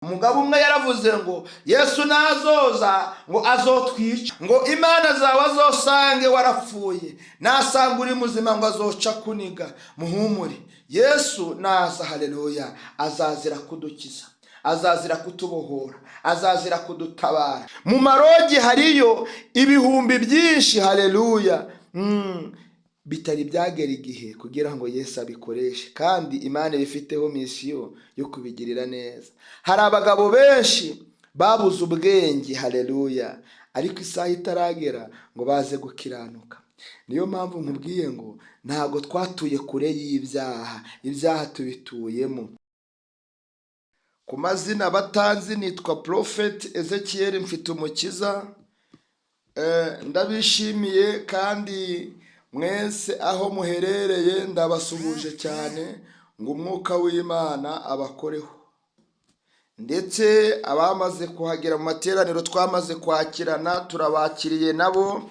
umugabo umwe yaravuze ngo Yesu nazoza ngo azotwica, ngo Imana zawe azosange warapfuye, nasanga uri muzima ngo azoca kuniga. Muhumure, Yesu naza, haleluya, azazira kudukiza, azazira kutubohora, azazira kudutabara. Mu marogi hariyo ibihumbi byinshi, haleluya, bitari byagera igihe kugira ngo Yesu abikoreshe, kandi Imana ibifiteho misiyo yo kubigirira neza. Hari abagabo benshi babuze ubwenge, haleluya, ariko isaha itaragera ngo baze gukiranuka. Niyo mpamvu nkubwiye ngo ntago twatuye kure y'ibyaha, ibyaha tubituyemo. Ku mazina batanzi nitwa Prophet Ezechiel Mfitumukiza. Ndabishimiye kandi mwese aho muherereye ndabasuhuje cyane, ngo umwuka w'Imana abakoreho. Ndetse abamaze kuhagera mu materaniro twamaze kwakirana, turabakiriye nabo,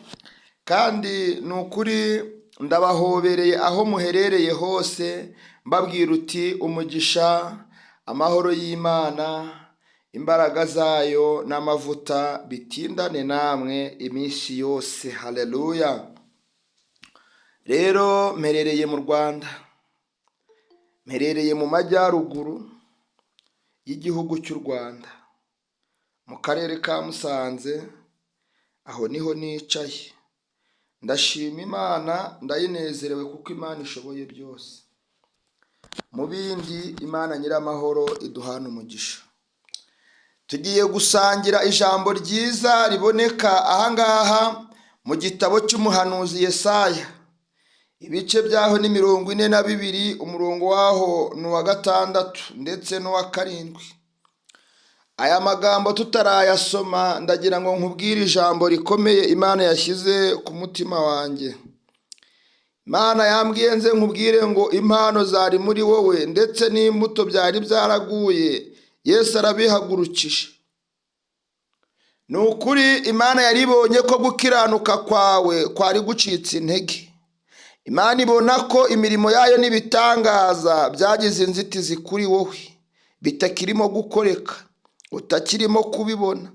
kandi nukuri ndabahobereye aho muherereye hose, mbabwira uti umugisha, amahoro y'Imana, imbaraga zayo n'amavuta bitindane namwe iminsi yose, haleluya. Rero mperereye mu Rwanda, mperereye mu majyaruguru y'igihugu cy'u Rwanda, mu karere ka Musanze, aho niho nicaye. Ndashima Imana, ndayinezerewe kuko Imana ishoboye byose. Mubindi, Imana nyiramahoro iduhane umugisha. Tugiye gusangira ijambo ryiza riboneka ahangaha mu gitabo cy'umuhanuzi Yesaya. Ibice byaho ni 42, umurongo waho ni 6 ndetse no 7. Aya magambo tutarayasoma, ndagira ngo nkubwire ijambo rikomeye Imana yashyize ku mutima wanjye. Imana yambwiye nze nkubwire ngo impano zari muri wowe ndetse n'imbuto byari byaraguye, Yesu arabihagurukije. Ni ukuri Imana yaribonye ko gukiranuka kwawe kwari gucitse intege. Imana ibona ko imirimo yayo n'ibitangaza byagize inzitizi kuri wowe, bitakirimo gukoreka, utakirimo kubibona.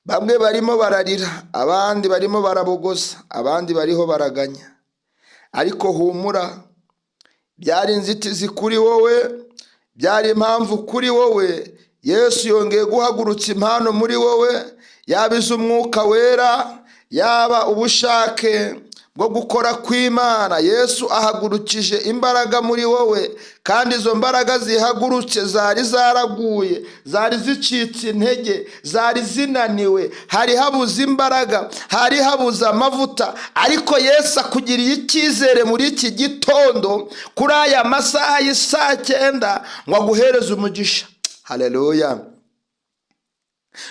Bamwe barimo bararira, abandi barimo barabogoza, abandi bariho baraganya. Ariko humura, byari inzitizi kuri wowe, byari impamvu kuri wowe. Yesu yongeye guhagurutsa impano muri wowe, yaba iz'umwuka wera, yaba ubushake bwo gukora kw'Imana. Yesu ahagurukije imbaraga muri wowe, kandi izo mbaraga zihagurutse zari zaraguye, zari zicitse intege, zari zinaniwe, hari habuze imbaraga, hari habuze amavuta. Ariko Yesu akugiriye icyizere muri iki gitondo, kuri aya masaha y'isa 9, ngo aguhereze umugisha, haleluya.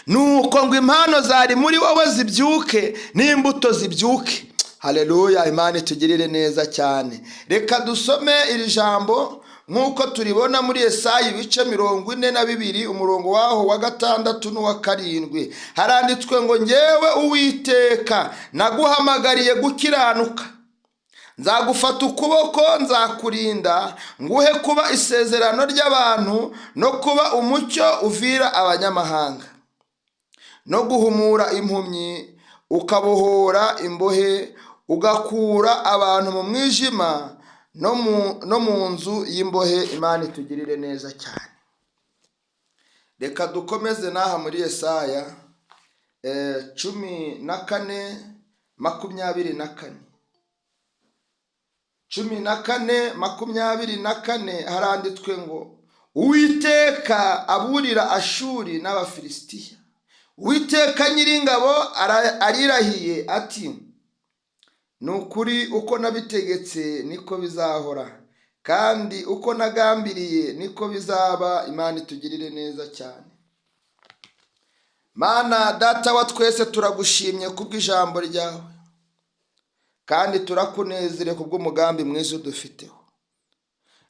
Nuko ngo impano zari muri wowe zibyuke, n'imbuto zibyuke, haleluya. Imana itugirire neza cyane. Reka dusome iri jambo nk'uko turibona muri Yesaya ibice 42, umurongo waho wa 6 n'uwa 7. Haranditswe ngo njyewe Uwiteka naguhamagariye gukiranuka, nzagufata ukuboko, nzakurinda, nguhe kuba isezerano ry'abantu no kuba umucyo uvira abanyamahanga, no guhumura impumyi, ukabohora imbohe, ugakura abantu mu mwijima no mu nzu y'imbohe. Imana itugirire neza cyane. Reka dukomeze n'aha muri Yesaya 14:24. 14:24 haranditswe ngo Uwiteka aburira Ashuri n'Abafilisitiya. Uwiteka nyiringabo arirahiye ati, nukuri uko nabitegetse niko bizahora, kandi uko nagambiriye niko bizaba. Imana itugirire neza cyane. Mana data wa twese, turagushimye kubw'ijambo ryawe, kandi turakunezere kubw'umugambi mwiza udufiteho.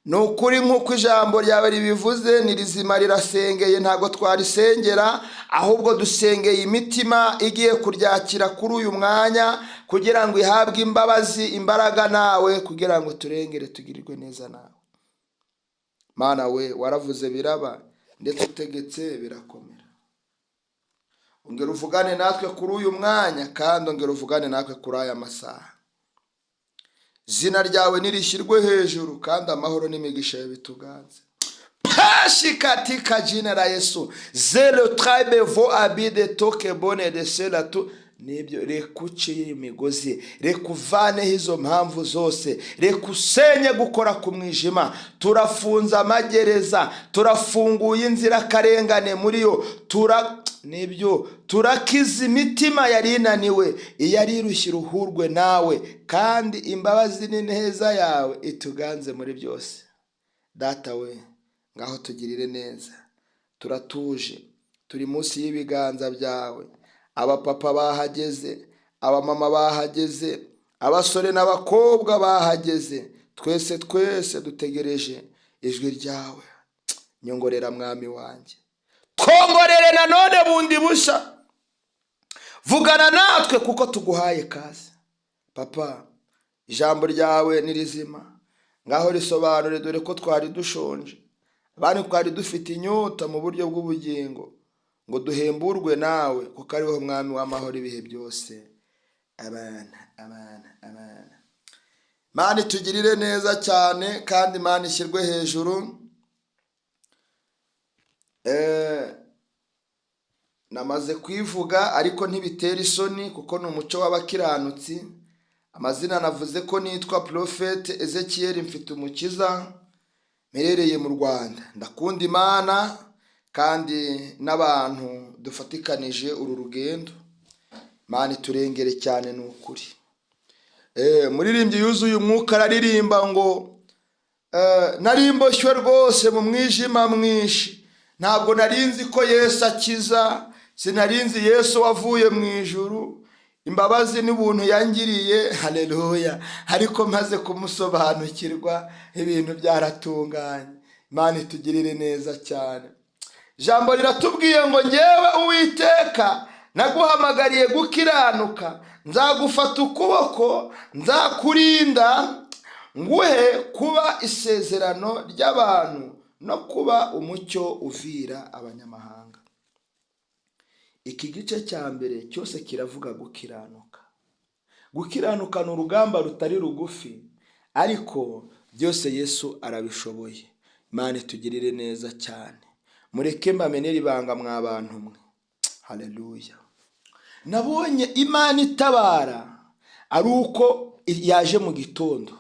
Nukuri nk'uko ijambo ryawe ribivuze, ni rizima, rirasengeye, ntago twarisengera, ahubwo dusengeye imitima igiye kuryakira kuri uyu mwanya, kugira ngo ihabwe imbabazi, imbaraga nawe, kugira ngo turengere tugirirwe neza nawe. Mana we waravuze biraba, ndetse utegetse birakomera. Ongera uvugane natwe kuri uyu mwanya, kandi ongera uvugane natwe kuri aya masaha. Izina ryawe nirishyirwe hejuru, kandi amahoro n'imigisha yawe bituganze. Pashi katika jina la Yesu. Zelo tribe vo abide toke bone de sela tu. Nibyo, reka uciye imigozi, reka uvaneho izo mpamvu zose, reka usenye gukora ku mwijima. Turafunze amagereza, turafunguye inzirakarengane muri yo, turakiza imitima yari inaniwe, iyari irushye iruhurwe nawe, kandi imbabazi n'ineza yawe ituganze muri byose. Data we, ngaho tugirire neza. Turatuje, turi munsi y'ibiganza byawe. Abapapa bahageze, abamama bahageze, abasore n'abakobwa bahageze, twese dutegereje ijwi ryawe. Nyongorera mwami wanjye, twongorere nanone bundi busha, vugana natwe kuko tuguhaye kazi. Papa, ijambo ryawe ni rizima, ngaho risobanure, dore ko twari dushonje, abandi twari dufite inyota mu buryo bw'ubugingo, ngo duhemburwe nawe kuko ari wowe mwami w'amahoro ibihe byose. Amen. Imana itugirire neza cyane, kandi Imana ishyirwe hejuru. Namaze kwivuga ariko ntibitera isoni, kuko ni umuco w'abakiranutsi. Amazina navuze ko nitwa Prophet Ezechiel mfite umukiza, mperereye mu Rwanda. Ndakunda Imana kandi n'abantu dufatikanije uru rugendo. Imana iturengere cyane n'ukuri. Muririmbyi yuzuye umwuka araririmba ngo narimboshywe rwose mu mwijima mwinshi, ntabwo narinzi ko Yesu akiza, sinarinzi Yesu wavuye mu ijuru, imbabazi n'ubuntu yangiriye, haleluya, ariko maze kumusobanukirwa ibintu byaratunganye. Imana itugirire neza cyane. Ijambo riratubwiye ngo njyewe Uwiteka naguhamagariye gukiranuka, nzagufata ukuboko, nzakurinda, nguhe kuba isezerano ry'abantu no kuba umucyo uvira abanyamahanga. Iki gice cya mbere cyose kiravuga gukiranuka. Gukiranuka ni urugamba rutari rugufi, ariko byose Yesu arabishoboye. Imana itugirire neza cyane. Mureke mbamenere ibanga mwa bantu mwe. Haleluya. Nabonye Imana itabara ari uko yaje mu gitondo.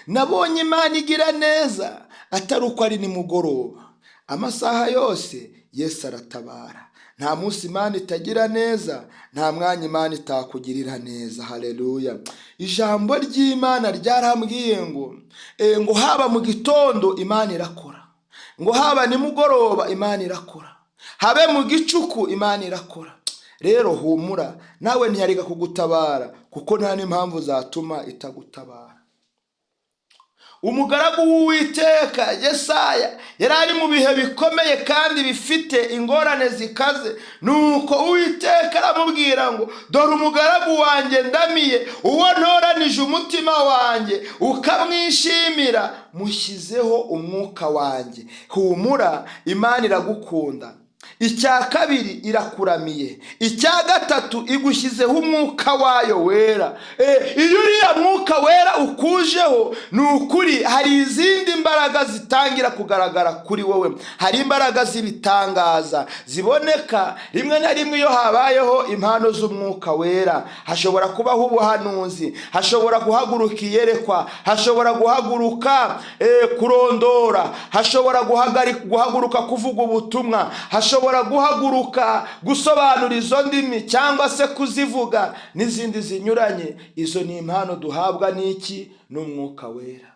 Nabonye Imana igira neza atari uko ari nimugoroba. Amasaha yose Yesu aratabara. Nta munsi Imana itagira neza, nta mwanya Imana itakugirira neza. Haleluya. Ijambo ry'Imana ryarambwiye ngo haba mu gitondo Imana irakora, ngo haba nimugoroba Imana irakora, habe mu gicuku Imana irakora. Rero humura, nawe ntiyareka kugutabara, kuko nta n'impamvu zatuma itagutabara. Umugaragu w'Uwiteka Yesaya yari ari mu bihe bikomeye kandi bifite ingorane zikaze, nuko Uwiteka aramubwira ngo dore umugaragu wanjye ndamiye, uwo ntoranije umutima wanjye ukamwishimira, mushyizeho umwuka wanjye. Humura, Imana iragukunda. Icya kabiri, irakuramiye. Icya gatatu, igushyizeho umwuka wayo wera. Iyo uriya mwuka wera ukujeho, ni ukuri hari izindi mbaraga zitangira kugaragara kuri wowe. Hari imbaraga z'ibitangaza ziboneka rimwe na rimwe iyo habayeho impano z'umwuka wera. Hashobora kubaho ubuhanuzi, hashobora guhaguruka iyerekwa, hashobora guhaguruka kurondora, hashobora guhaguruka kuvuga ubutumwa, hashobora guhaguruka gusobanura izo ndimi cyangwa se kuzivuga n'izindi zinyuranye. Izo ni impano duhabwa n'iki? N'umwuka wera.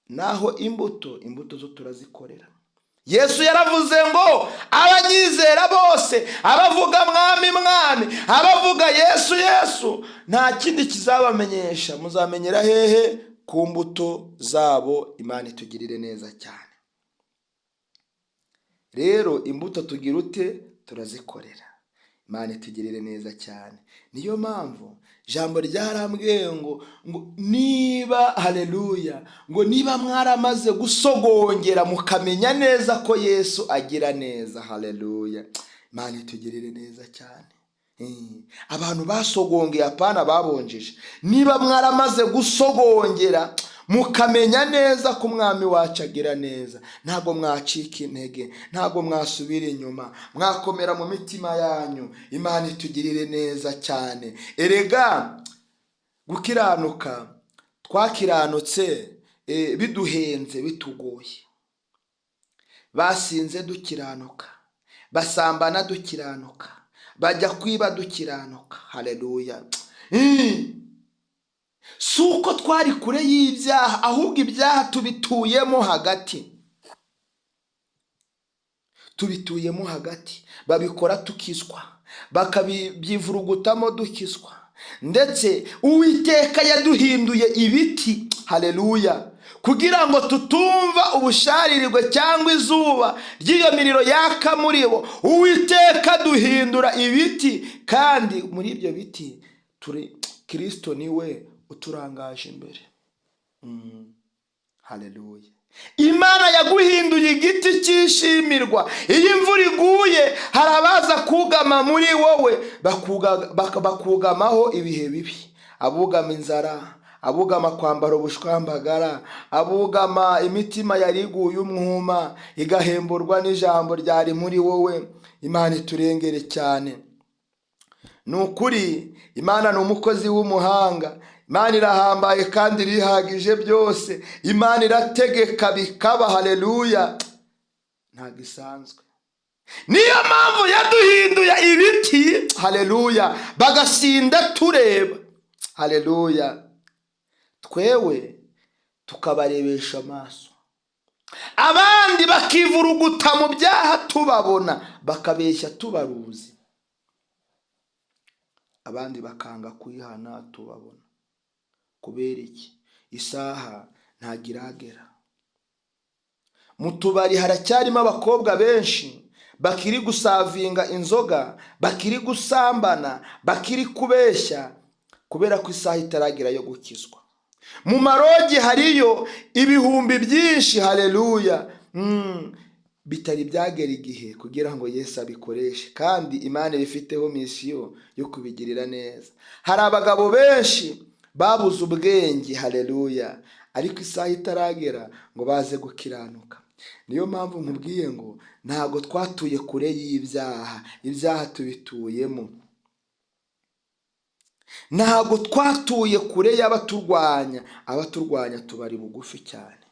Naho imbuto zo turazikorera. Yesu yaravuze ngo abanyizera bose, abavuga mwami mwami, abavuga Yesu Yesu, nta kindi kizabamenyesha. Muzamenyera hehe? Ku mbuto zabo. Imana itugirire neza cyane. Rero imbuto tugira ute? Turazikorera. Imana itugirire neza cyane. Niyo mpamvu ijambo ryarambwiye ngo niba haleluya, ngo niba mwaramaze gusogongera mukamenya neza ko Yesu agira neza, haleluya, Imana itugirire neza cyane. Abantu basogongeye apana babonjeje. Niba mwaramaze gusogongera mukamenya neza ko umwami wacu agira neza, ntabwo mwacika intege, ntabwo mwasubira inyuma, mwakomera mu mitima yanyu. Imana itugirire neza cyane. Erega gukiranuka, twakiranutse biduhenze, bitugoye. Basinze dukiranuka, basambana dukiranuka, bajya kwiba dukiranuka, haleluya. Si uko twari kure y'ibyaha, ahubwo ibyaha tubituyemo hagati. Tubituyemo hagati, babikora tukizwa, bakabyivurugutamo dukizwa. Ndetse Uwiteka yaduhinduye ibiti, haleluya, kugira ngo tutumva ubusharirwe cyangwa izuba ry'iyo miriro yaka muri bo. Uwiteka duhindura ibiti, kandi muri ibyo biti Kristo niwe uturangaje imbere. Haleluya. Imana yaguhinduye igiti cyishimirwa. Iyo imvura iguye hari abaza kugama muri wowe, bakugamaho ibihe bibi. Abugama inzara, abugama kwambara ubushwambagara, abugama imitima yariguye umwuma igahemburwa n'ijambo ryari muri wowe. Imana iturengere cyane. Ni ukuri Imana ni umukozi w'umuhanga. Imana irahambaye kandi irihagije byose. Imana irategeka bikaba, haleluya, ntabwo isanzwe. Niyo mpamvu yaduhinduye ibiti, haleluya, bagasinda tureba, haleluya, twewe tukabarebesha amaso. Abandi bakivuruguta mu byaha tubabona, bakabeshya tubaruzi. Abandi bakanga kwihana tubabona. Kubera iki? Isaha ntago iragera. Mu tubari haracyarimo abakobwa benshi bakiri gusavinga inzoga, bakiri gusambana, bakiri kubeshya, kubera ko isaha itaragera yo gukizwa. Mu marogi hariyo ibihumbi byinshi, haleluya, bitari byagera igihe kugira ngo Yesu abikoreshe, kandi Imana ibifiteho misiyo yo kubigirira neza. Hari abagabo benshi babuze ubwenge, haleluya, ariko isaha itaragera ngo baze gukiranuka. Niyo mpamvu nkubwiye ngo ntago twatuye kure y'ibyaha, ibyaha tubituyemo. Ntago twatuye kure y'abaturwanya, abaturwanya tubari bugufi cyane.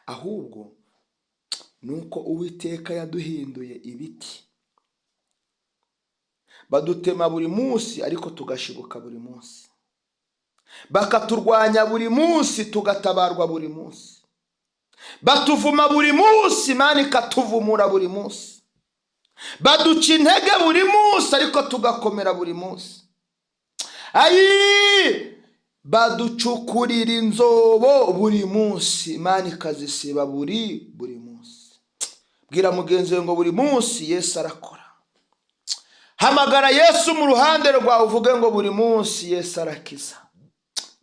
Ahubwo nuko Uwiteka yaduhinduye ibiti. Badutema buri munsi ariko tugashibuka buri munsi. Bakaturwanya buri munsi tugatabarwa buri munsi. Batuvuma buri munsi, Imana ikatuvumura buri munsi. Baduca intege buri munsi ariko tugakomera buri munsi. Baducukurira inzobo buri munsi, Imana ikazisiba buri munsi. Bwira mugenzi we ngo buri munsi Yesu arakora. Hamagara Yesu mu ruhande rwawe uvuge ngo buri munsi Yesu arakiza.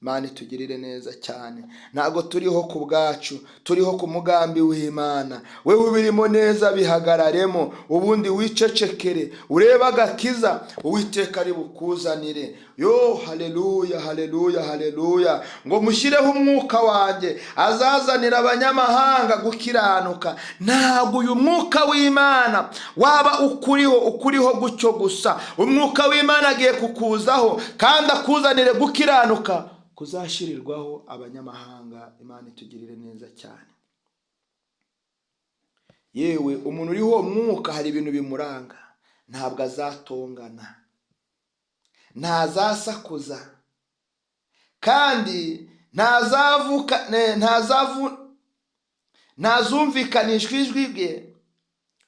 Imana itugirire neza cyane. Ntago turiho ku bwacu, turiho ku mugambi w'Imana. Wewe ubirimo neza bihagararemo, ubundi wicecekere, ureba agakiza Uwiteka ari bukuzanire. Yo, haleluya, haleluya, haleluya. Ngo mushyireho umwuka wanjye azazanira abanyamahanga gukiranuka. Ntabwo uyu mwuka w'Imana waba ukuriho gutyo gusa. Umwuka w'Imana agiye kukuzaho kandi akuzanire gukiranuka kuzashirirwaho abanyamahanga. Imana itugirire neza cyane. Yewe umuntu uriho uwo mwuka hari ibintu bimuranga. Ntabwo azatongana, ntazasakuza, kandi ntazumvikanishwa ijwi rye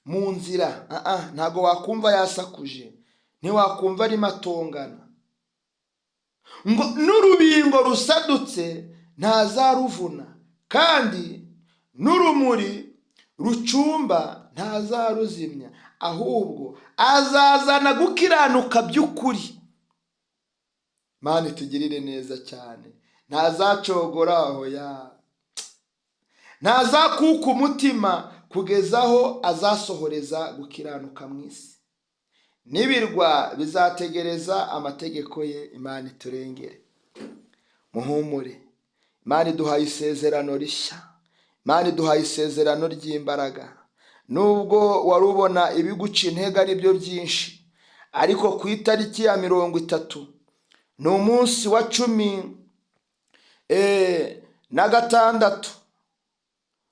mu nzira. Ntabwo wakumva yasakuje, ntiwakumva arimo atongana. Ngo n'urubingo rusadutse ntazaruvuna, kandi n'urumuri rucumba ntazaruzimya. ahubwo azazana gukiranuka by'ukuri. Imana itugirire neza cyane. Ntazacogora aho ntazakuka umutima kugeza aho azasohoreza gukiranuka mu isi. N'ibirwa bizategereza amategeko ye. Imana iturengere. Muhumure, Imana iduhaye isezerano rishya. Imana iduhaye isezerano ry'imbaraga. Nubwo wari ubona ibiguca intege ari byo byinshi, ariko ku itariki ya 30 ni umunsi wa 16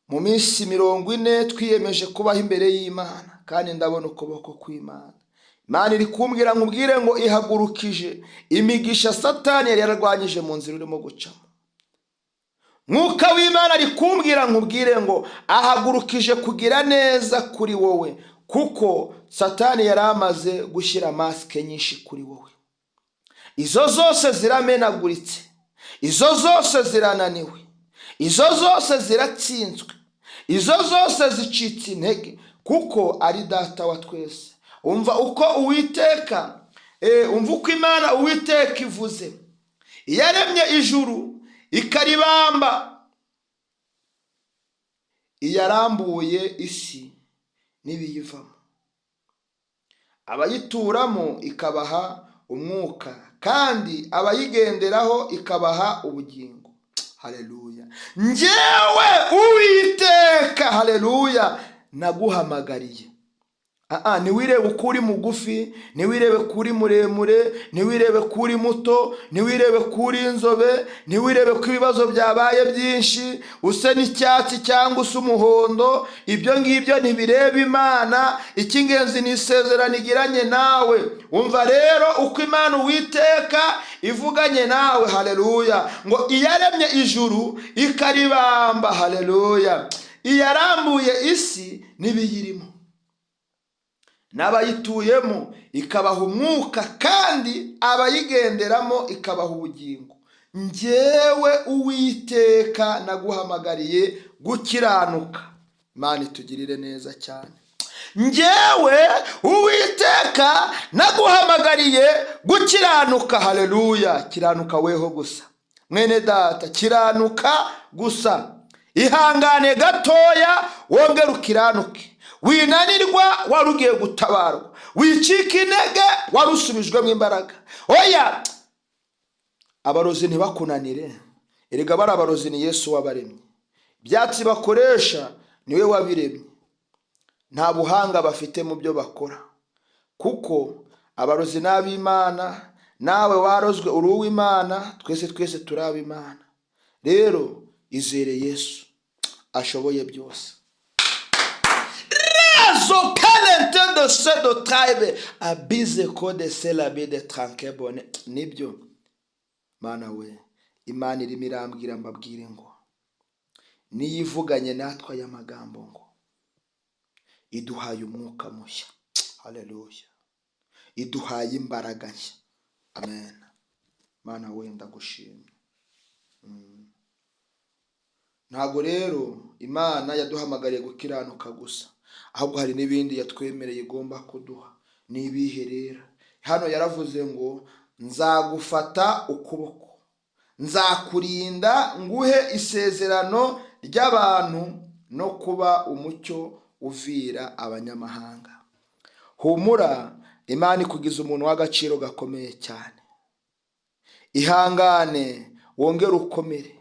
mu minsi 40 twiyemeje kubaho imbere y'Imana, kandi ndabona ukuboko kw'Imana. Imana iri kumbwira nkubwire ngo ihagurukije imigisha Satani yari yararwanyije mu nzira urimo gucamo. Mwuka w'Imana ari kumbwira nkubwire ngo ahagurukije kugira neza kuri wowe, kuko Satani yari amaze gushyira masike nyinshi kuri wowe. Izo zose ziramenaguritse, izo zose zirananiwe, izo zose ziratsinzwe, izo zose zicitse intege, kuko ari data wa twese. Umva uko Uwiteka, umva uko Imana Uwiteka ivuze. Iyaremye ijuru ikaribamba, iyarambuye isi n'ibiyivamo, abayituramo ikabaha umwuka, kandi abayigenderaho ikabaha ubugingo. Haleluya. Njyewe Uwiteka, haleluya, naguhamagariye. Ntiwirebe uko uri mugufi, ntiwirebe ko uri muremure, ntiwirebe ko uri muto, ntiwirebe ko uri inzobe, ntiwirebe ko ibibazo byabaye byinshi, use n'icyatsi cyangwa use umuhondo. Ibyo ngibyo ntibireba Imana. Icy'ingenzi ni isezerano igiranye nawe. Umva rero uko Imana Uwiteka ivuganye nawe. Haleluya. Ngo iyaremye ijuru ikaribamba, haleluya, iyarambuye isi n'ibiyirimo, n'abayituyemo ikabaha umwuka, kandi abayigenderamo ikabaha ubugingo. Njyewe Uwiteka naguhamagariye gukiranuka. Imana itugirire neza cyane. Njyewe Uwiteka naguhamagariye gukiranuka. Haleluya. Kiranuka weho gusa mwene data, kiranuka gusa. Ihangane gatoya wongere ukiranuke. Winanirwa warugiye gutabarwa, wicika intege warusubijwemo imbaraga. Oya, abarozi ntibakunanire. Erega bari abarozi ni Yesu wabaremye. Ibyatsi bakoresha niwe wabiremye. Nta buhanga bafite mu byo bakora, kuko abarozi n'ab'Imana. Nawe warozwe uri uw'Imana. Twese turi ab'Imana. Rero izere Yesu, ashoboye byose. De ce de tribe abize code celabe de trankebone. Nibyo Mana we, Imana irimo irambwira mbabwire ngo niyivuganye natwe aya magambo ngo iduhaye umwuka mushya. Haleluya. Iduhaye imbaraga nshya. Amen. Mana we ndagushimye. Ntago rero Imana yaduhamagariye gukiranuka gusa, ahubwo hari n'ibindi yatwemereye igomba kuduha. Nibihe rero? Hano yaravuze ngo nzagufata ukuboko, nzakurinda, nguhe isezerano ry'abantu no kuba umucyo uvira abanyamahanga. Humura, Imana ikugize umuntu w'agaciro gakomeye cyane. Ihangane wongere ukomere.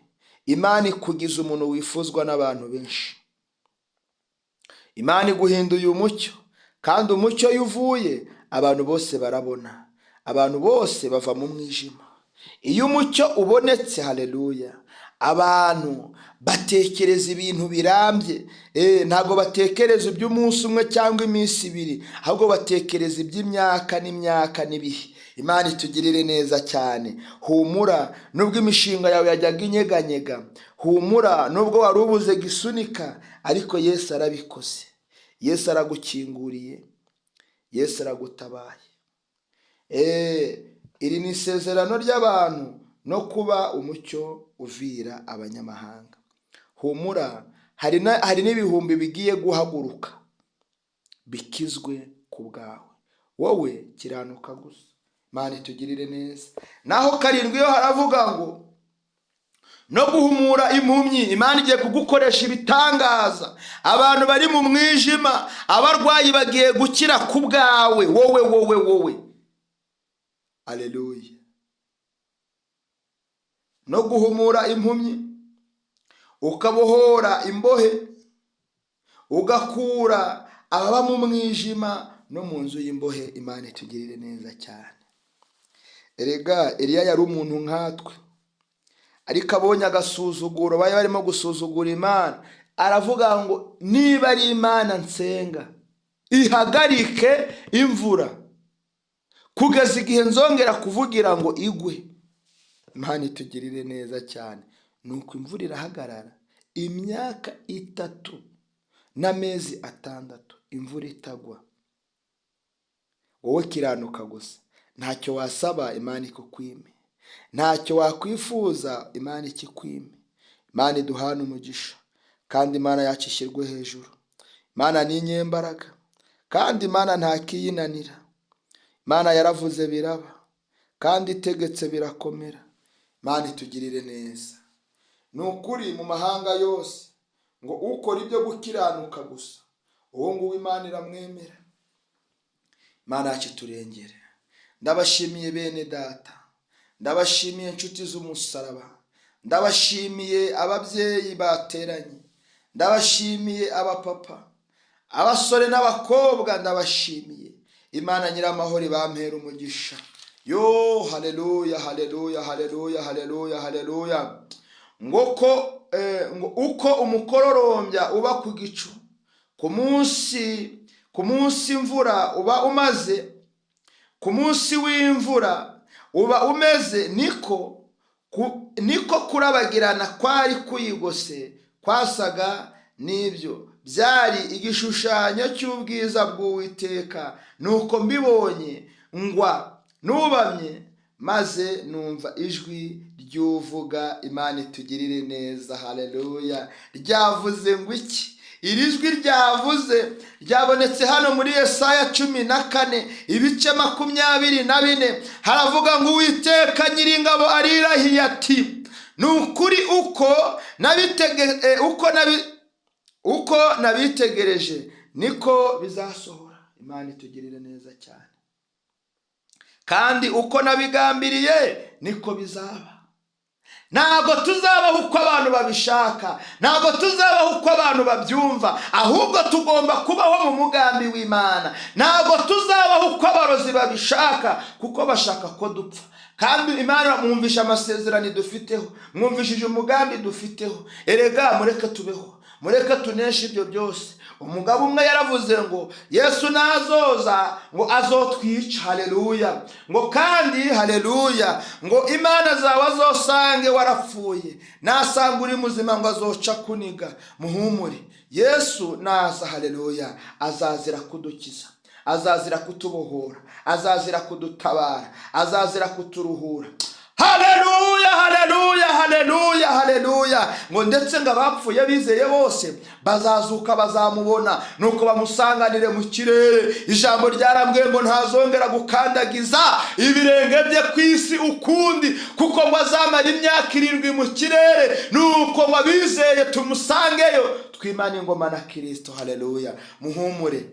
Imana ikugize umuntu wifuzwa n'abantu benshi. Imana iguhinduye umucyo, kandi umucyo iyo uvuye abantu bose barabona. Abantu bose bava mu mwijima. Iyo umucyo ubonetse, haleluya, abantu batekereza ibintu birambye. Ntabwo batekereza iby'umunsi umwe cyangwa iminsi ibiri, ahubwo batekereza iby'imyaka n'imyaka n'ibihe. Imana itugirire neza cyane. Humura, nubwo imishinga yawe yajyaga inyeganyega. Humura, nubwo wari ubuze gisunika, ariko Yesu arabikoze. Yesu aragukinguriye. Yesu aragutabaye. Iri ni isezerano ry'abantu no kuba umucyo uvira abanyamahanga. Humura, hari n'ibihumbi bigiye guhaguruka bikizwe ku bwawe, wowe kiranuka gusa. Imana itugirire neza. Naho 7 yo haravuga ngo no guhumura impumyi, Imana igiye kugukoresha ibitangaza. Abantu bari mu mwijima, abarwayi bagiye gukira ku bwawe, wowe. Haleluya. No guhumura impumyi, ukabohora imbohe, ugakura ababa mu mwijima no mu nzu y'imbohe. Imana itugirire neza cyane. Erega Eliya yari umuntu nkatwe, ariko abonye agasuzuguro, bari barimo gusuzugura Imana, aravuga ngo niba ari Imana nsenga ihagarike imvura kugeza igihe nzongera kuvugira ngo igwe. Imana itugirire neza cyane. Nuko imvura irahagarara imyaka 3 n'amezi 6 imvura itagwa. Wowe kiranuka gusa, ntacyo wasaba Imana ikukwime, ntacyo wakwifuza Imana ikikwime. Imana iduhane umugisha, kandi Imana yacu ishyirwe hejuru. Imana ni inyembaraga, kandi Imana ntakiyinanira. Imana yaravuze biraba, kandi itegetse birakomera. Imana itugirire neza. Ni ukuri mu mahanga yose ngo ukora ibyo gukiranuka gusa, uwo nguwo Imana iramwemera. Imana yacu iturengere. Ndabashimiye bene data, ndabashimiye inshuti z'umusaraba, ndabashimiye ababyeyi bateranye, ndabashimiye abapapa, abasore n'abakobwa, ndabashimiye. Imana nyiramahoro bampera umugisha. Yo, haleluya, haleluya, haleluya, haleluya, haleluya. Ngo uko umukororombya uba ku gicu, ku munsi imvura uba umaze, ku munsi w'imvura uba umeze, niko kurabagirana kwari kuyigose kwasaga n'ibyo. Byari igishushanyo cy'ubwiza bw'Uwiteka. Nuko mbibonye ngwa nubamye, maze numva ijwi ry'uvuga. Imana itugirire neza. Haleluya. Ryavuze ngo iki? Iri jwi ryavuze ryabonetse hano muri Yesaya 14 ibice 24. Haravuga ngo Uwiteka Nyiringabo arirahiye ati, nukuri uko nabitegereje niko bizasohora. Imana itugirire neza cyane. Kandi uko nabigambiriye niko bizaba. Ntabwo tuzabaho uko abantu babishaka, ntabwo tuzabaho uko abantu babyumva, ahubwo tugomba kubaho mu mugambi w'Imana. Ntabwo tuzabaho uko abarozi babishaka, kuko bashaka ko dupfa. Kandi Imana mwumvisha amasezerano dufiteho, mwumvishije umugambi dufiteho. Erega mureke tubeho, mureke tuneshe ibyo byose. Umugabo umwe yaravuze ngo Yesu nazoza ngo azotwica. Haleluya. Ngo kandi haleluya, ngo Imana zawe azosange warapfuye, nasanga uri muzima ngo azoca kuniga. Muhumure, Yesu naza, haleluya, azazira kudukiza, azazira kutubohora, azazira kudutabara, azazira kuturuhura. Haleluya, haleluya, haleluya, haleluya. Ngo ndetse ngo abapfuye bizeye bose bazazuka bazamubona, nuko bamusanganire mu kirere. Ijambo ryarambwiye ngo ntazongera gukandagiza ibirenge bye ku isi ukundi, kuko ngo azamara imyaka 7 mu kirere. Nuko ngo abizeye tumusangeyo, twimane ingoma na Kristo. Haleluya. Muhumure,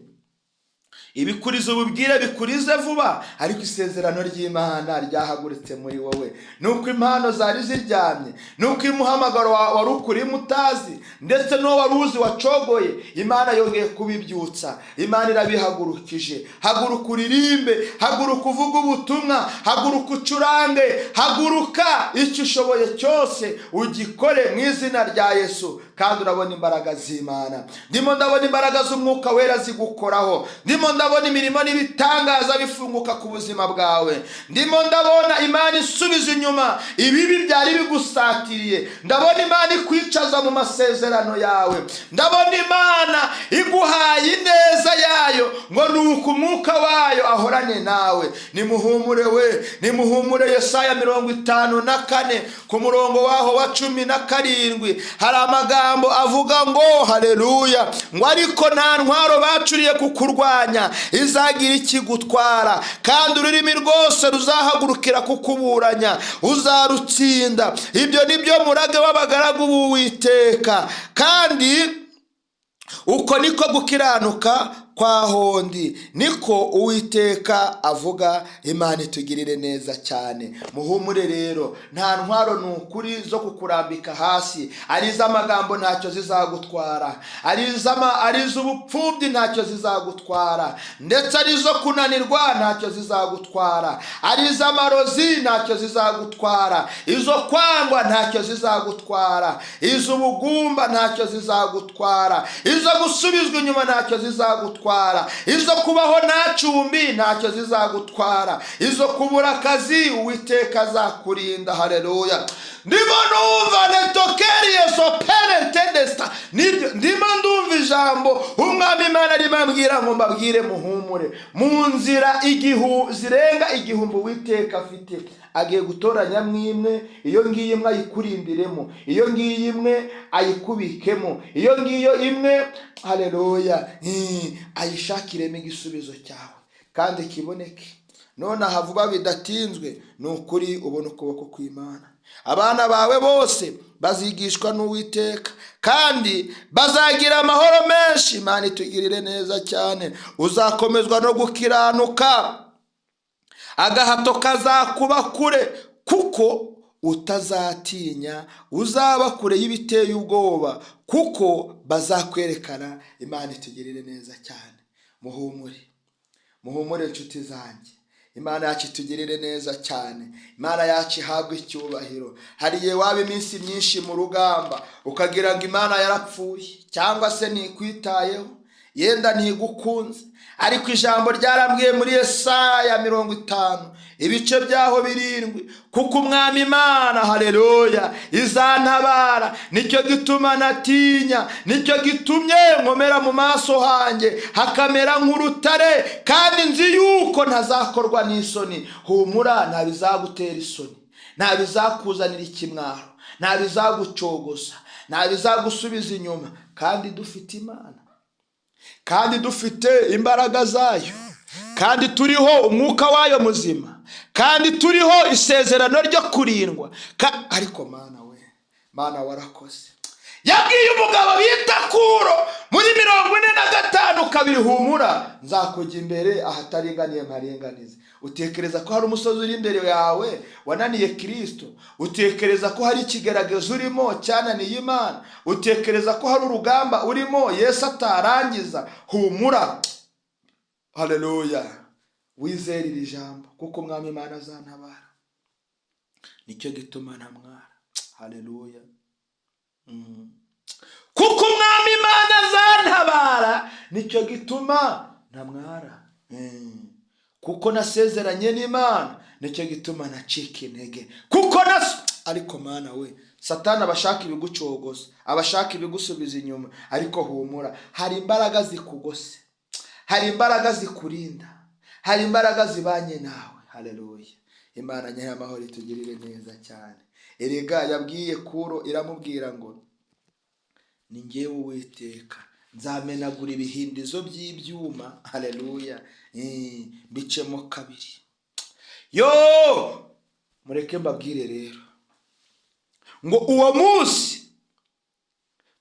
ibikuriza ububwire bikurize vuba, ariko isezerano ry'Imana ryahagurutse muri wowe. Nuko impano zari ziryamye, nuko umuhamagaro wari ukuri mutazi, ndetse n'uwo wari uzi wacogoye, Imana yongeye kubibyutsa. Imana irabihagurukije. Haguruka uririmbe, haguruka uvuga ubutumwa, haguruka ucurange, haguruka icyo ushoboye cyose ugikore mu izina rya Yesu. Kandi urabona imbaraga z'Imana. Ndimo ndabona imbaraga z'Umwuka Wera zigukoraho. Ndimo ndabona imirimo n'ibitangaza bifunguka ku buzima bwawe. Ndimo ndabona Imana isubiza inyuma ibibi byari bigusatiriye. Ndabona Imana ikwicaza mu masezerano yawe. Ndabona Imana iguhaye ineza yayo, ngo nuko Umwuka wayo ahorane nawe. Nimuhumure we, nimuhumure. Yesaya 54 ku murongo waho wa 17 hari amagambo avuga ngo haleluya, ngo ariko nta ntwaro bacuriye kukurwanya izagira ikigutwara, kandi ururimi rwose ruzahagurukira kukuburanya uzarutsinda. Ibyo ni byo murage w'abagaragu b'Uwiteka, kandi uko niko gukiranuka kwa hondi, niko Uwiteka avuga. Imana itugirire neza cyane. Muhumure rero, nta ntwaro ni ukuri zo kukurambika hasi. Ari iz'amagambo ntacyo zizagutwara, ari iz'ubupfubyi ntacyo zizagutwara, ndetse ari izo kunanirwa ntacyo zizagutwara, ari iz'amarozi ntacyo zizagutwara, izo kwangwa ntacyo zizagutwara, iz'ubugumba ntacyo zizagutwara, izo gusubizwa inyuma ntacyo zizagutwara, izo kubaho nta cumbi ntacyo zizagutwara, izo kubura akazi Uwiteka azakurinda. Haleluya. Ndimo numva netokeriye so perentedesta, ndimo ndumva ijambo umwami Imana rimambwira ngo mbabwire muhumure. Mu nzira zirenga igihumbi Uwiteka afite, agiye gutoranya mwimwe, iyo ngiyo imwe ayikurindiremo, iyo ngiyo imwe ayikubikemo, iyo ngiyo imwe, haleluya, ayishakiremo igisubizo cyawe kandi kiboneke. None havuga bidatinzwe, ni ukuri ubona ukuboko kw'Imana. Abana bawe bose bazigishwa n'Uwiteka kandi bazagira amahoro menshi. Imana itugirire neza cyane. Uzakomezwa no gukiranuka, agahato kazakuba kure, kuko utazatinya. Uzaba kure y'ibiteye ubwoba, kuko bazakwerekana. Imana itugirire neza cyane. Muhumure inshuti zanjye. Imana yacu itugirire neza cyane. Imana yacu ihabwe icyubahiro. Hari igihe waba iminsi myinshi mu rugamba ukagira ngo Imana yarapfuye cyangwa se ntikwitayeho, yenda ntigukunze, ariko ijambo ryarambwiye muri Yesaya 50 ibice byaho 7, kuko umwami Imana, haleluya, izantabara. Nicyo gituma natinya, nicyo gitumye nkomera mu maso hanjye hakamera nk'urutare, kandi nzi yuko ntazakorwa n'isoni. Humura, nta bizagutera isoni, nta bizakuzanira ikimwaro, nta bizagucogoza, nta bizagusubiza inyuma, kandi dufite Imana, kandi dufite imbaraga zayo, kandi turiho umwuka wayo muzima, kandi turiho isezerano ryo kurindwa. Ariko Mana warakoze. Yabwiye umugabo bita Kuro muri 45 kabiri, humura, nzakujya imbere ahataringaniye mparinganize. Utekereza ko hari umusozi uri imbere yawe wananiye Kristo? Utekereza ko hari ikigeragezo urimo cyananiye Imana? Utekereza ko hari urugamba urimo Yesu atarangiza? Humura, haleluya, wizere iri jambo, kuko umwami Imana azantabara. Nicyo gituma ntamwara. Haleluya. Kuko umwami Imana azantabara, nicyo gituma ntamwara. Kuko nasezeranye n'Imana, nicyo gituma nacika intege. Ariko Mana we, Satani abashaka ibigucogoza, abashaka ibigusubiza inyuma, ariko humura, hari imbaraga zikugose, hari imbaraga zikurinda, hari imbaraga zibanye nawe. Haleluya. Imana nyamahoro itugirire neza cyane. Erega yabwiye Kuro, iramubwira ngo ni njyewe Uwiteka, nzamenagura ibihindizo by'ibyuma. Haleluya. Bicemo kabiri. Mureke mbabwire rero ngo uwo munsi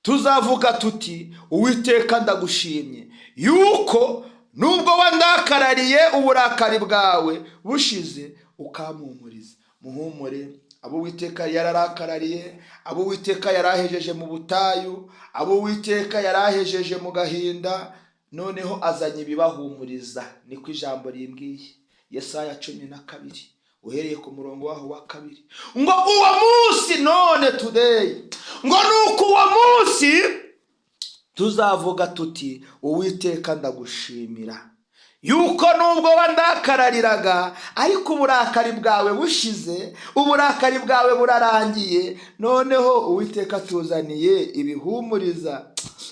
tuzavuga tuti, Uwiteka ndagushimye yuko nubwo wandakarariye uburakari bwawe bushize ukampumuriza. Muhumure, abo Uwiteka yararakarariye, abo Uwiteka yarahejeje mu butayu, abo Uwiteka yarahejeje mu gahinda, noneho azanye ibibahumuriza. Niko ijambo rimbwiye. Yesaya 12 uhereye ku murongo waho wa 2, ngo uwo munsi, none today, ngo nuko uwo munsi tuzavuga tuti, Uwiteka ndagushimira yuko nubwo wandakarariraga, ariko uburakari bwawe bushize, uburakari bwawe burarangiye, noneho Uwiteka tuzaniye ibihumuriza.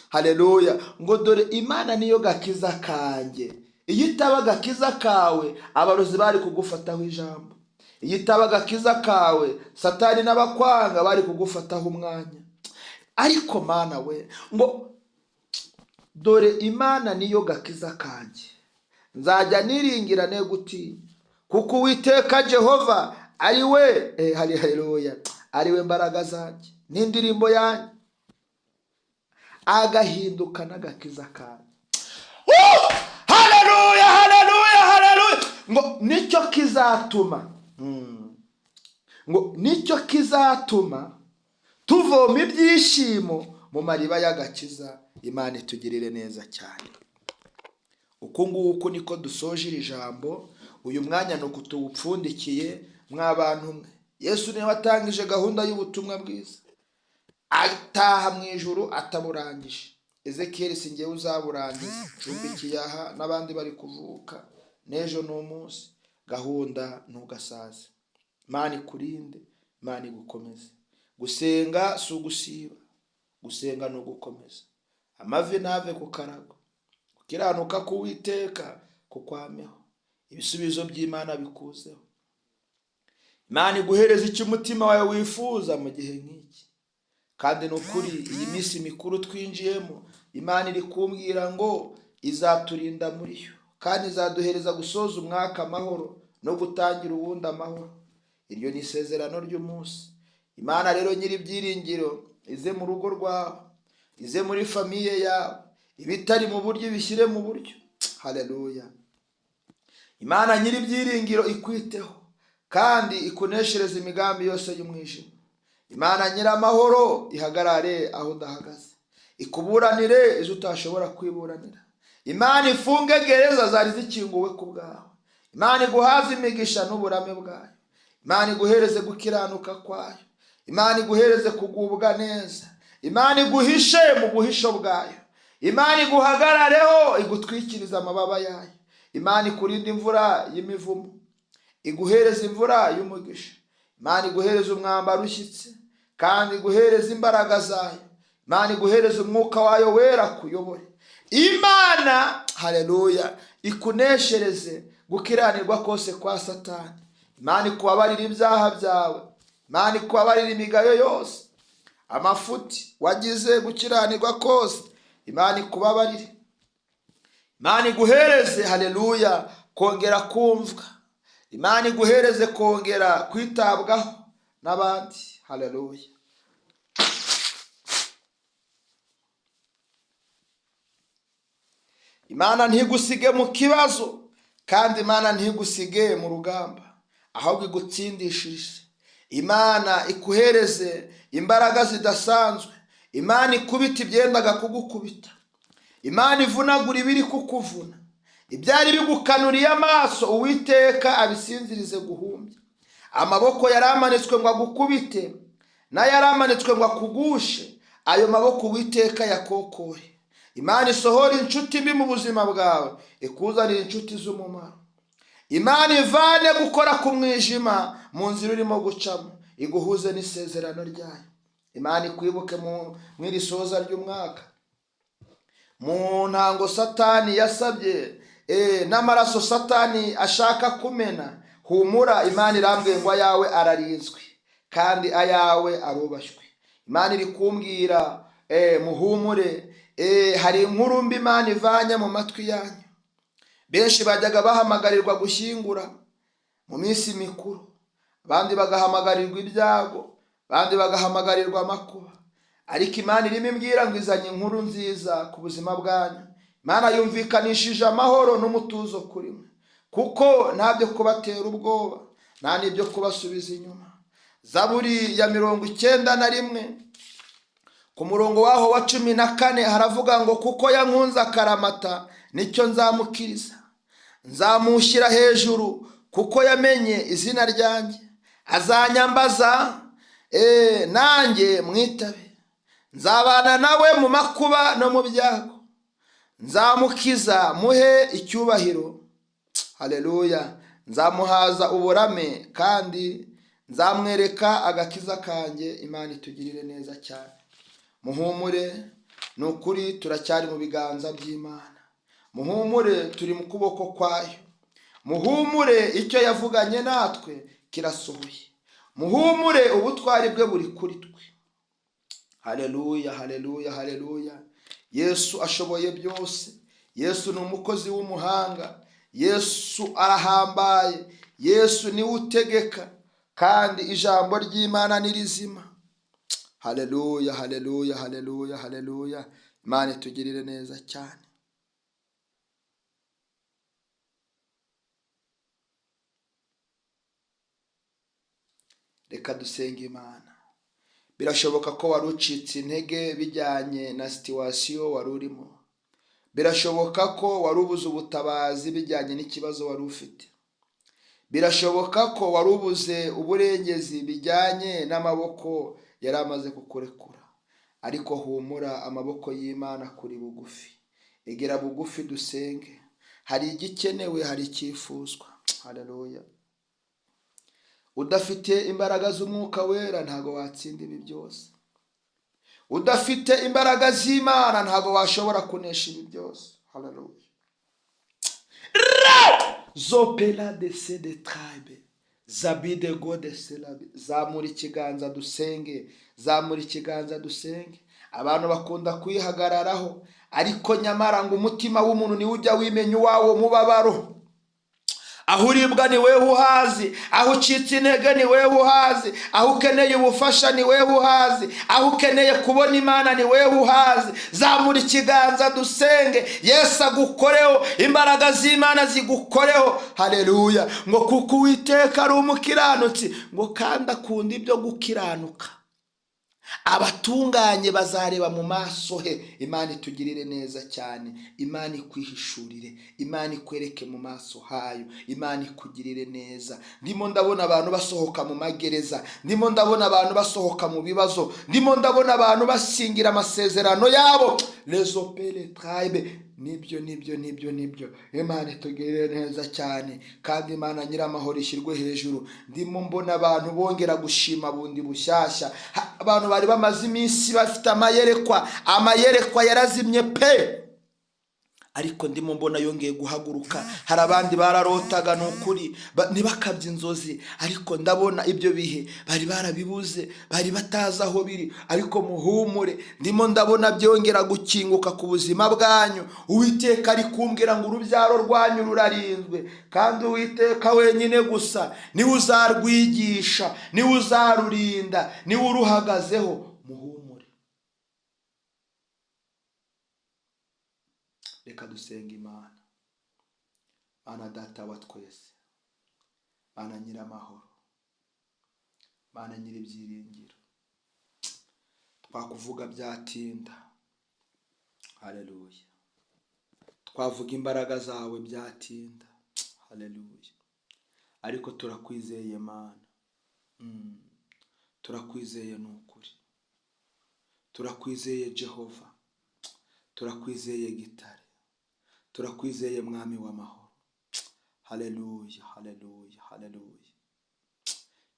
Haleluya. Ngo dore Imana niyo gakiza kanjye. Iyo itaba gakiza kawe, abarozi bari kugufataho ijambo. Iyo itaba gakiza kawe, Satani n'abakwanga bari kugufataho umwanya. Ariko Mana we, ngo dore Imana niyo gakiza kanjye, nzajya niringira ne gutinya, kuko Uwiteka Jehova ari we haleluya, ari we mbaraga zanjye n'indirimbo yanjye, agahinduka n'agakiza kanjye. Haleluya, haleluya, haleluya. Ngo nicyo kizatuma ngo nicyo kizatuma tuvoma ibyishimo mu mariba y'agakiza. Imana itugirire neza cyane. Uku nguku niko dusoje iri jambo. Uyu mwanya nuko tuwupfundikiye mw'abantu mwe. Yesu niwe watangije gahunda y'ubutumwa bwiza, ataha mu ijuru ataburangije. Ezechiel sinjye uzaburangiza, cumbikiye aha n'abandi bari kuvuka. N'ejo n'umunsi gahunda ntugasaze. Imana ikurinde, Imana igukomeze. Gusenga si ugusiba, gusenga ni ugukomeza. Amavi ntave ku karago, gukiranuka k'Uwiteka kukwameho, ibisubizo by'Imana bikuzeho. Imana iguhereza icyo umutima wawe wifuza mu gihe nk'iki. Kandi n'ukuri iyi minsi mikuru twinjiyemo, Imana iri kumbwira ngo izaturinda muri yo, kandi izaduhereza gusoza umwaka amahoro no gutangira uwundi amahoro. Iryo ni isezerano ry'umunsi. Imana rero nyiri ibyiringiro ize mu rugo rwawe, ize muri famiye yawe, ibitari mu buryo ibishyire mu buryo. Haleluya. Imana nyiri ibyiringiro ikwiteho kandi ikuneshereza imigambi yose y'umwijima. Imana nyiri amahoro ihagarare aho udahagaze, ikuburanire izo utashobora kwiburanira. Imana ifunge gereza zari zikinguwe ku bwawe. Imana iguhaze imigisha n'uburame bwayo. Imana iguhereze gukiranuka kwayo. Imana iguhereze kugubwa neza. Imana iguhishe mu buhisho bwayo. Imana iguhagarareho igutwikiriza amababa yayo. Imana ikurinde imvura y'imivumo, iguhereza imvura y'umugisha. Imana iguhereza umwambaro ushyitse kandi iguhereza imbaraga zayo. Imana iguhereza umwuka wayo wera kuyobore. Imana haleluya ikuneshereze gukiranirwa kose kwa Satani. Imana ikubabarira ibyaha byawe. Imana ikubabarira imigayo yose, amafuti wagize gukiranirwa kose. Imana ikubabarire. Imana iguhereze haleluya kongera kumvwa. Imana iguhereze kongera kwitabwaho n'abandi. Haleluya. Imana ntigusige mu kibazo, kandi Imana ntigusige mu rugamba, ahubwo igutsindishije. Imana ikuhereze imbaraga zidasanzwe. Imana ikubita ibyendaga kugukubita. Imana ivunagura ibiri kukuvuna. Ibyari bigukanuriye amaso Uwiteka abisinzirize guhumbya. Amaboko yaramanitswe ngo agukubite, nayo yaramanitswe ngo akugushe. Ayo maboko Uwiteka yakokore. Imana isohora inshuti mbi mu buzima bwawe, ikuzanira inshuti z'umumaro. Imana ivane gukora ku mwijima mu nzira urimo gucamo, iguhuze n'isezerano ryayo. Imana ikwibuke mu iri soza ry'umwaka, mu ntango Satani yasabye n'amaraso Satani ashaka kumena. Humura, Imana irambwiye ngo ayawe ararinzwe kandi ayawe arubashywe. Imana iri kumbwira muhumure. Hari inkuru mbi Imana ivanye mu matwi yanyu. Benshi bajyaga bahamagarirwa gushyingura mu minsi mikuru, abandi bagahamagarirwa ibyago, abandi bagahamagarirwa amakuba. Ariko Imana irimo imbwira ngo izanye inkuru nziza ku buzima bwanyu. Imana yumvikanishije amahoro n'umutuzo kuri mwe, kuko nta byo kubatera ubwoba, nta n'ibyo kubasubiza inyuma. Zaburi ya 91 ku murongo waho wa 14 haravuga ngo kuko yankunze akaramata nicyo nzamukiriza, nzamushyira hejuru kuko yamenye izina ryanjye. Azanyambaza nanjye mwitabe, nzabana nawe mu makuba no mu byago, nzamukiza muhe icyubahiro. Haleluya. Nzamuhaza uburame kandi nzamwereka agakiza kanjye. Imana itugirire neza cyane. Muhumure, ni ukuri turacyari mu biganza by'Imana. Muhumure, turi mu kuboko kwayo. Muhumure, icyo yavuganye natwe kirasohoye. Muhumure, ubutwari bwe buri kuri twe. Haleluya, haleluya, haleluya. Yesu ashoboye byose. Yesu ni umukozi w'umuhanga. Yesu arahambaye, Yesu niwe utegeka, kandi ijambo ry'Imana ni rizima. Haleluya, haleluya, haleluya, haleluya. Imana itugirire neza cyane. Reka dusenge Imana. Birashoboka ko wari ucitse intege bijyanye na situwasiyo wari urimo. Birashoboka ko wari ubuze ubutabazi bijyanye n'ikibazo wari ufite. Birashoboka ko wari ubuze uburengezi bijyanye n'amaboko yari amaze kukurekura. Ariko humura, amaboko y'Imana kuri bugufi. Egera bugufi dusenge. Hari igikenewe, hari icyifuzwa. Haleluya. Udafite imbaraga z'Umwuka Wera ntago watsinda ibi byose. Udafite imbaraga z'Imana ntago washobora kunesha ibi byose. Haleluya. Zopela de se de tribe. Zabide gode selabi. Zamura ikiganza dusenge. Zamura ikiganza dusenge. Abantu bakunda kwihagararaho, ariko nyamara ngo umutima w'umuntu niwe ujya wimenya uwawo mubabaro. Aho uribwa ni wewe uhazi, aho ucitse intege ni wewe uhazi, aho ukeneye ubufasha ni wewe uhazi, aho ukeneye kubona Imana ni wewe uhazi. Zamura ikiganza dusenge, Yesu agukoreho, imbaraga z'Imana zigukoreho. Haleluya. Ngo kuko Uwiteka ari umukiranutsi, ngo kandi akunda ibyo gukiranuka. Abatunganye bazareba mu maso he. Imana itugirire neza cyane. Imana ikwihishurire, Imana ikwereke mu maso hayo, Imana ikugirire neza. Ndimo ndabona abantu basohoka mu magereza, ndimo ndabona abantu basohoka mu bibazo, ndimo ndabona abantu basingira amasezerano yabo. Lezopele tribe. Nibyo. Imana itugirire neza cyane, kandi Imana nyiramahoro ishyirwe hejuru. Ndimo mbona abantu bongera gushima bundi bushyashya. Abantu bari bamaze iminsi bafite amayerekwa yarazimye pe, ariko ndimo mbona yongeye guhaguruka. Hari abandi bararotaga n'ukuri ntibakabye inzozi, ariko ndabona ibyo bihe bari barabibuze, bari batazi aho biri. Ariko muhumure, ndimo ndabona byongera gukinguka ku buzima bwanyu. Uwiteka ari kumbwira ngo urubyaro rwanyu rurarinzwe, kandi Uwiteka wenyine gusa niwe uzarwigisha, niwe uzarurinda, niwe uruhagazeho. Muhumure. Reka dusenge Imana. Mana data wa twese, Mana nyiramahoro, Mana nyiribyiringiro, twakuvuga byatinda. Haleluya. Twavuga imbaraga zawe byatinda. Haleluya. Ariko turakwizeye Mana. Turakwizeye n'ukuri. Turakwizeye Jehova. Turakwizeye Gitare. Turakwizeye Mwami w'amahoro. Haleluya, haleluya, haleluya.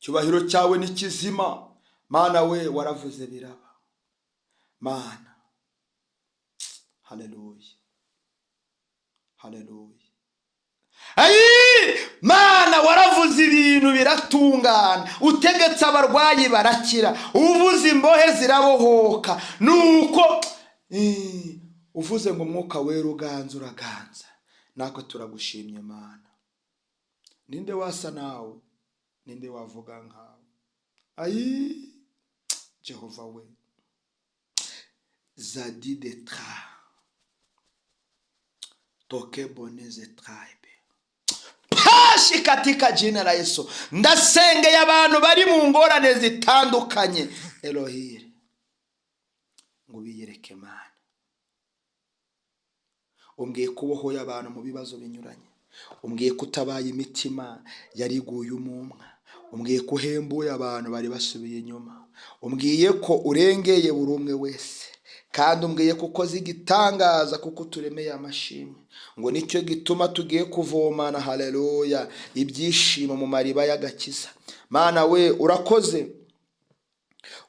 Cyubahiro cyawe ni kizima. Mana we waravuze biraba. Mana. Haleluya. Haleluya. Mana waravuze ibintu biratungana. Utegetse abarwayi barakira. Uvuze imbohe zirabohoka. Nuko uvuze ngo Umwuka Wera uganza uraganza. Nako turagushimye Mana. Ninde wasa nawe? Ninde wavuga nkawe? Jehova we. Zadi de tra. Toke boneze tribe. Pashi katika jina la Yesu. Ndasengeye abantu bari mu ngorane zitandukanye. Elohire. Ngo biyereke Mana. Umbwiye kubohoya abantu mu bibazo binyuranye. Umbwiye kutabaye imitima yariguye umumwa. Umbwiye kuhembuye abantu bari basubiye inyuma. Umbwiye ko urengeye buri umwe wese, kandi umbwiye kuko zigitangaza kuko turemeye amashimwe. Ngo nicyo gituma tugiye kuvomana. Haleluya. Ibyishimo mu mariba y'agakiza. Mana we urakoze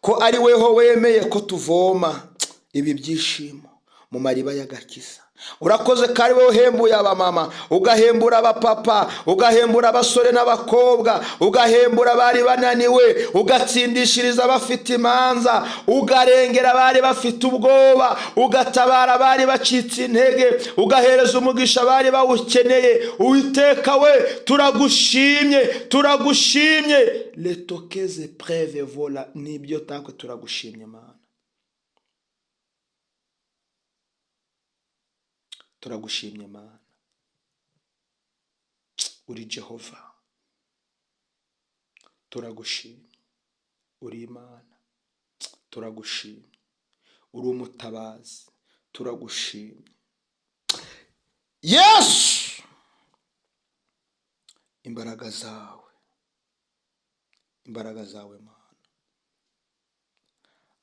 ko ari weho wemeye ko tuvoma ibi byishimo mu mariba y'agakiza. urakoze ko ari wowe uhembuye abamama, ugahembura abapapa, ugahembura abasore n'abakobwa, ugahembura abari bananiwe, ugatsindishiriza abafite imanza, ugarengera abari bafite ubwoba, ugatabara abari bacitse intege, ugahereza umugisha abari bawukeneye. Uwiteka we, turagushimye, turagushimye. Letokeze preve vola, nibyo takwe turagushimye Mana. Turagushimye Mana, uri Jehova. Turagushimye, uri Imana. Turagushimye, uri umutabazi. Turagushimye Yesu. Imbaraga zawe, imbaraga zawe Mana.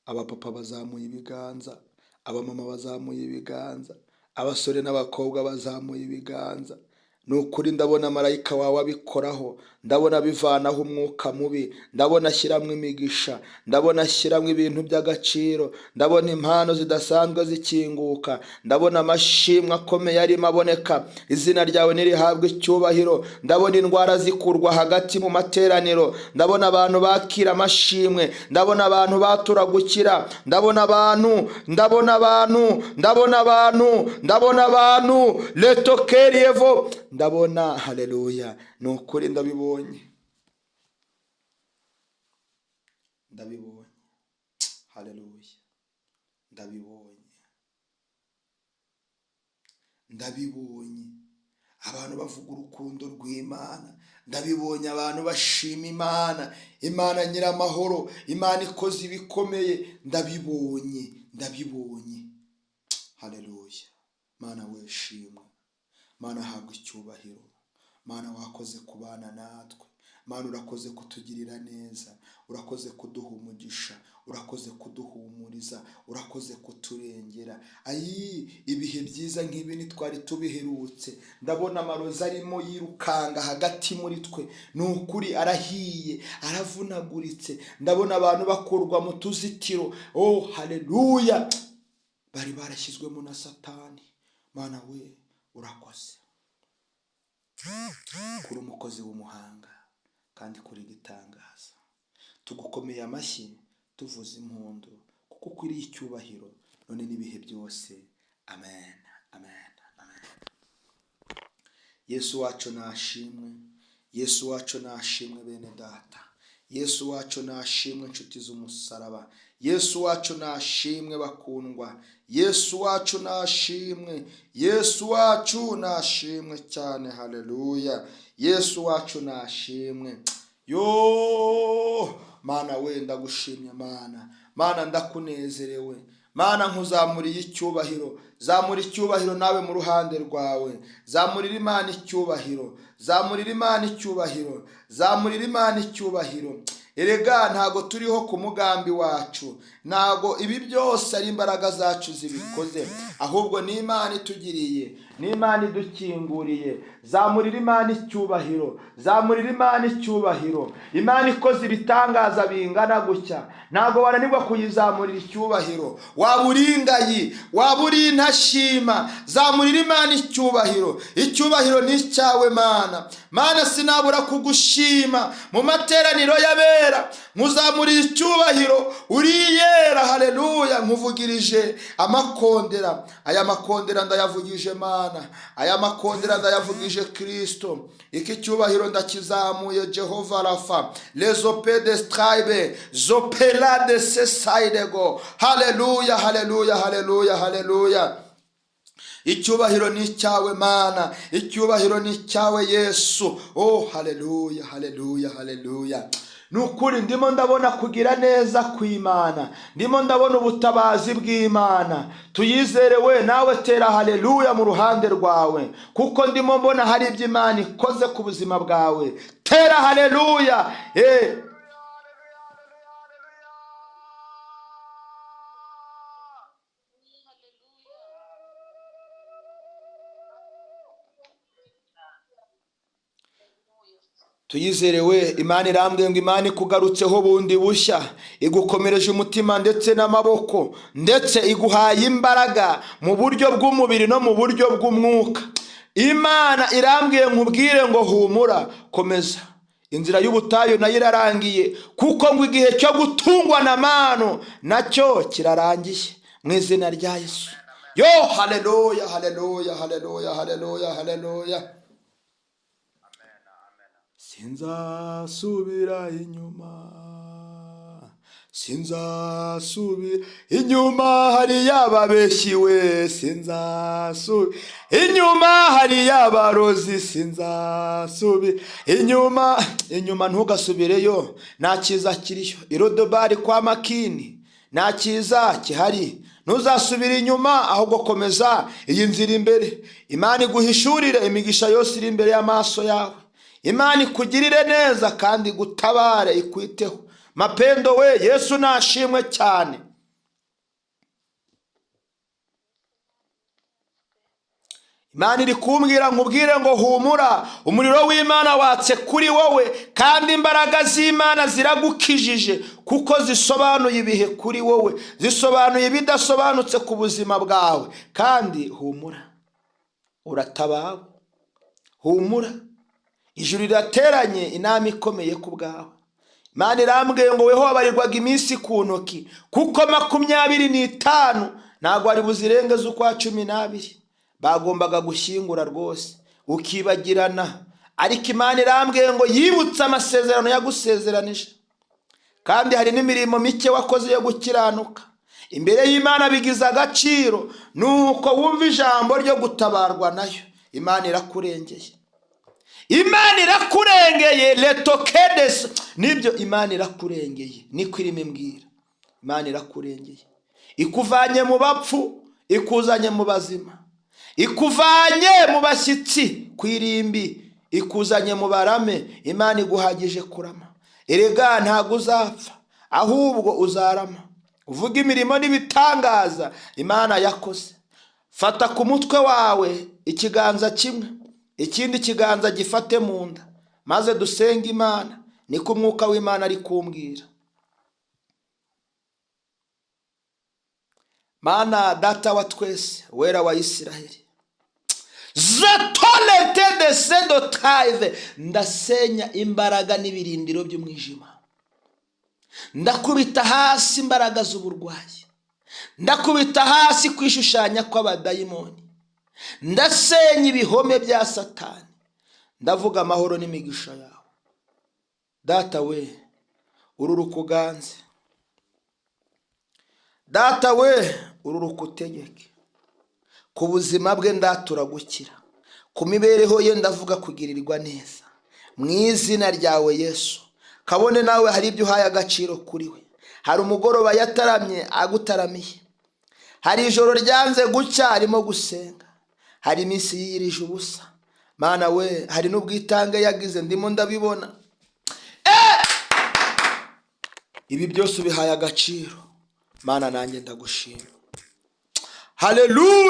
Abapapa bazamuye ibiganza, abamama bazamuye ibiganza, abasore n'abakobwa bazamuye ibiganza. Nukuri ndabona marayika wawe abikoraho, ndabona bivanaho umwuka mubi, ndabona ashyiramo imigisha, ndabona ashyiramo ibintu by'agaciro, ndabona impano zidasanzwe zikinguka, ndabona amashimwe akomeye arimo aboneka. Izina ryawe nirihabwe icyubahiro. Ndabona indwara zikurwa hagati mu materaniro, ndabona abantu bakira amashimwe, ndabona abantu batura gukira, ndabona abantu letokeriyevo, ndabona. Haleluya. Nukuri ndabibonye, ndabibonye. Haleluya. Ndabibonye abantu bavuga urukundo rw'Imana, ndabibonye abantu bashima Imana, Imana nyiramahoro, Imana ikoze ibikomeye. Ndabibonye. Haleluya. Mana weshimwe, Mana habwa icyubahiro. Mana wakoze kubana natwe, Mana urakoze kutugirira neza, urakoze kuduha umugisha, urakoze kuduhumuriza, urakoze kuturengera. Ibihe byiza nk'ibi ntitwari tubiherutse. Ndabona amarozi arimo yirukanga hagati muri twe, nukuri arahiye, aravunaguritse. Ndabona abantu bakurwa mu tuzitiro. Haleluya. Bari barashyizwemo na Satani. Mana we, urakoze. Kuri umukozi w'umuhanga kandi kuri gitangaza. Tugukomeye amashyi, tuvuza impundu, kuko ukwiriye icyubahiro none n'ibihe byose. Amen. Yesu wacu nashimwe, Yesu wacu nashimwe bene data, Yesu wacu nashimwe inshuti z'umusaraba, Yesu wacu nashimwe bakundwa, Yesu wacu nashimwe, Yesu wacu nashimwe cyane. Haleluya. Yesu wacu nashimwe. Mana we, ndagushimye Mana ndakunezerewe Mana, nkuzamuriye icyubahiro. Zamura icyubahiro nawe mu ruhande rwawe. Zamurira Imana icyubahiro, zamurira Imana icyubahiro, zamurira Imana icyubahiro. Erega ntago turiho ku mugambi wacu, ntago ibi byose ari imbaraga zacu zibikoze, ahubwo ni Imana itugiriye, ni Imana idukinguriye. Zamurira Imana icyubahiro, zamurira Imana icyubahiro. Imana ikoze ibitangaza bingana gutya, ntago wananirwa kuyizamurira icyubahiro. Waba uri ingayi, waba uri intashima, zamurira Imana icyubahiro. Icyubahiro ni icyawe Mana, sinabura kugushima mu materaniro y'abera. Nkuzamurira icyubahiro, uriyera. Haleluya. Nkuvugirije amakondera. Aya makondera ndayavugije Mana, aya makondera ndayavugije Kristo. Iki cyubahiro ndakizamuye Jehova Rafa, lezopedes tribe zopela de sesaidego. Haleluya. Icyubahiro ni icyawe Mana, icyubahiro ni icyawe Yesu. Haleluya. Nukuri ndimo ndabona kugira neza kw'Imana, ndimo ndabona ubutabazi bw'Imana. Tuyizere we, nawe tera haleluya mu ruhande rwawe, kuko ndimo mbona hari ibyo Imana ikoze ku buzima bwawe. Tera haleluya. tuyizerewe. Imana irambwiye ngo Imana ikugarutseho bundi bushya, igukomereje umutima ndetse n'amaboko, ndetse iguhaye imbaraga mu buryo bw'umubiri no mu buryo bw'umwuka. Imana irambwiye nkubwire ngo humura, komeza. Inzira y'ubutayu nayo irarangiye, kuko ngo igihe cyo gutungwa na mano nacyo kirarangiye, mu izina rya Yesu. Yo, haleluya, haleluya, haleluya, haleluya, haleluya. Sinzasubira inyuma, sinzasubira inyuma, hari yababeshyiwe. Sinzasubira inyuma, hari yabarozi. Sinzasubira inyuma. Inyuma ntugasubireyo, nta cyiza kiriyo. Irodobari kwa Makini nta cyiza kihari. Ntuzasubira inyuma, ahubwo komeza iyi nzira imbere. Imana iguhishurire imigisha yose iri imbere y'amaso yawe. Imana ikugirire neza kandi gutabare, ikwiteho. Mapendo we, Yesu nashimwe cyane. Imana iri kumbwira nkubwire ngo humura, umuriro w'Imana watse kuri wowe, kandi imbaraga z'Imana ziragukijije, kuko zisobanuye ibihe kuri wowe, zisobanuye ibidasobanutse ku buzima bwawe. Kandi humura, uratabawe. Humura, ijuru rirateranye, inama ikomeye ku bwawe. Imana irambwiye ngo weho wabarirwaga iminsi ku ntoki, kuko 25 ntabwo ari buzirengeze ukwa 12. Bagombaga gushyingura rwose ukibagirana, ariko Imana irambwiye ngo yibutse amasezerano yagusezeranije. Kandi hari n'imirimo mike wakoze yo gukiranuka imbere y'Imana bigize agaciro, nuko wumva ijambo ryo gutabarwa nayo. Imana irakurengeye, Imana irakurengeye. Letokedes nibyo, Imana irakurengeye, niko irimo imbwira. Imana irakurengeye, ikuvanye mu bapfu, ikuzanye mu bazima, ikuvanye mu bashyitsi ku irimbi, ikuzanye mu barame. Imana iguhagije kurama. Erega ntabwo uzapfa, ahubwo uzarama, uvuga imirimo n'ibitangaza Imana yakoze. Fata ku mutwe wawe ikiganza kimwe, ikindi kiganza gifate mu nda, maze dusenge Imana. Niko umwuka w'Imana ari kumbwira. Mana data wa twese, wera wa Isiraheli, zatolete de sedo taive, ndasenya imbaraga n'ibirindiro by'umwijima. Ndakubita hasi imbaraga z'uburwayi, ndakubita hasi kwishushanya kw'abadayimoni, ndasenya ibihome bya Satani. Ndavuga amahoro n'imigisha yawe. Data we, ururukuganze. Data we, ururukutegeke. Ku buzima bwe ndatura gukira, ku mibereho ye ndavuga kugirirwa neza, mu izina ryawe Yesu. Kabone nawe hari ibyo uhaye agaciro kuri we. Hari umugoroba yataramye agutaramiye, hari ijoro ryanze gucya arimo gusenga, hari iminsi yiyirije ubusa. Mana we, hari n'ubwitange yagize, ndimo ndabibona. Ibi byose ubihaye agaciro. Mana nanjye ndagushima. Haleluya.